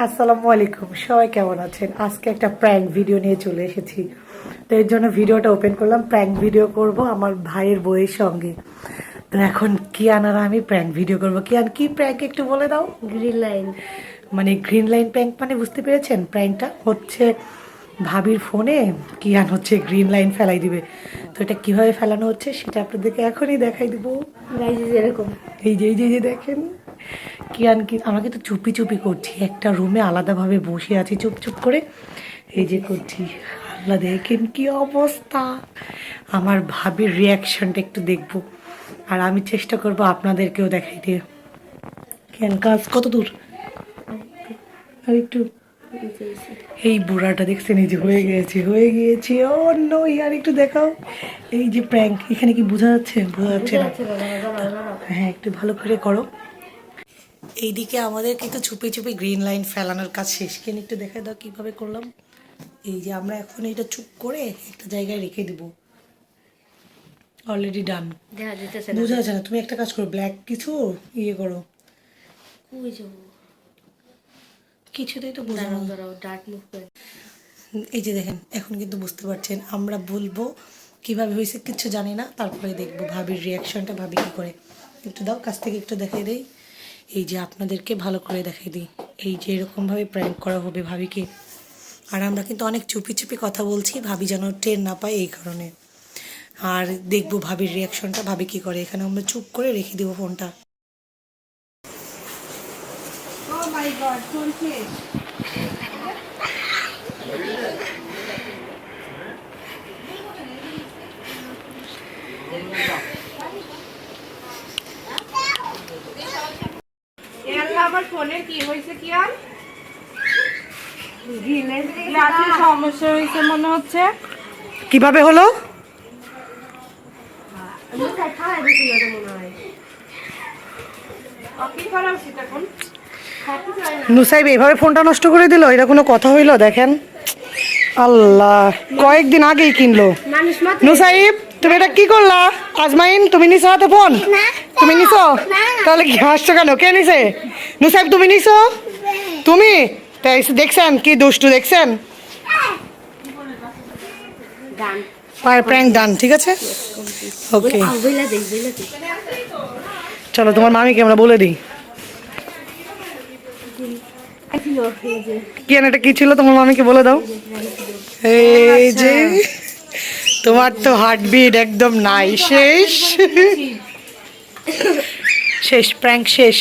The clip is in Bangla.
আসসালামু আলাইকুম, সবাই কেমন আছেন? আজকে একটা প্র্যাঙ্ক ভিডিও নিয়ে চলে এসেছি। তো এর জন্য ভিডিওটা ওপেন করলাম। প্র্যাঙ্ক ভিডিও করব আমার ভাইয়ের বউয়ের সঙ্গে। তো এখন কিয়ান আর আমি প্র্যাঙ্ক ভিডিও করব। কিয়ান, কি প্র্যাঙ্ক একটু বলে দাও। Green line. মানে গ্রিন লাইন প্র্যাঙ্ক মানে বুঝতে পেরেছেন? প্র্যাঙ্কটা হচ্ছে ভাবির ফোনে কিয়ান হচ্ছে গ্রিন লাইন ফেলাই দিবে। তো এটা কিভাবে ফেলানো হচ্ছে সেটা আপনাদেরকে এখনই দেখাই দিব। গাইজ এরকম এই যে দেখেন, কিয়ান কি আমাকে তো চুপি চুপি করছি, একটা রুমে আলাদাভাবে বসে আছি চুপ করে, এই যে করছি। আল্লাহ, দেখেন কি অবস্থা। আমার ভাবির রিয়াকশনটা একটু দেখবো, আর আমি চেষ্টা করব আপনাদেরকেও দেখাই দিয়ে। কিয়ান, কাজ কত দূর? আর একটু। এই বুড়াটা দেখছেন, এই যে হয়ে গিয়েছে। ও নো, আর একটু দেখাও। এই যে প্র্যাঙ্ক, এখানে কি বোঝা যাচ্ছে? বোঝা যাচ্ছে না। হ্যাঁ, একটু ভালো করে করো। এইদিকে আমাদের কিন্তু চুপি চুপি গ্রিন লাইন ফেলানোর কাজ শেষ। কেন একটু দেখে দাও কিভাবে করলাম। এই যে আমরা এখন এটা চুপ করে একটা জায়গায় রেখে দিব। Already done. বোঝা যাচ্ছে না। তুমি একটা কাজ করো, ব্ল্যাক কিছু ইয়ে করো। কিছুতেই তো বোঝা না। এই যে দেখেন, এখন কিন্তু বুঝতে পারছেন। আমরা বলবো কিভাবে হয়েছে কিছু জানি না, তারপরে দেখবো ভাবির রিয়াকশনটা, ভাবি কি করে। একটু দাও, কাছ থেকে একটু দেখাই দেই। এই যে আপনাদেরকে ভালো করে দেখাই দিই। এই যে এরকমভাবে প্র্যাঙ্ক করা হবে ভাবিকে। আর আমরা কিন্তু অনেক চুপি চুপি কথা বলছি, ভাবি যেন টের না পায় এই কারণে। আর দেখবো ভাবির রিয়াকশনটা, ভাবি কি করে। এখানে আমরা চুপ করে রেখে দেবো ফোনটা। আমার ফোনের কি হয়েছে? কি আর গ্লাসের সমস্যা হয়েছে মনে হচ্ছে। কিভাবে হলো? নুসাইব এইভাবে ফোনটা নষ্ট করে দিল, এটা কোনো কথা হইলো? দেখেন, আল্লাহ, কয়েকদিন আগেই কিনলো। নুসাইব, তুমি এটা কি করলা? আজমাইন, তুমি নিছো হাতে ফোন? তুমি নিছো? তাহলে কি হাসছো কেন? কে নিছে? নুসাইব, তুমি নিছো? তুমি তাই দেখছেন কি দুষ্টু দেখছেন? প্র্যাঙ্ক ডান, ঠিক আছে, ওকে। চলো তোমার মামিকে আমরা বলে দিই। কি এটা কি ছিল, তোমার মামিকে বলে দাও। এই যে তোমার তো হার্টবিট একদম নাই, শেষ শেষ, প্র্যাঙ্ক শেষ।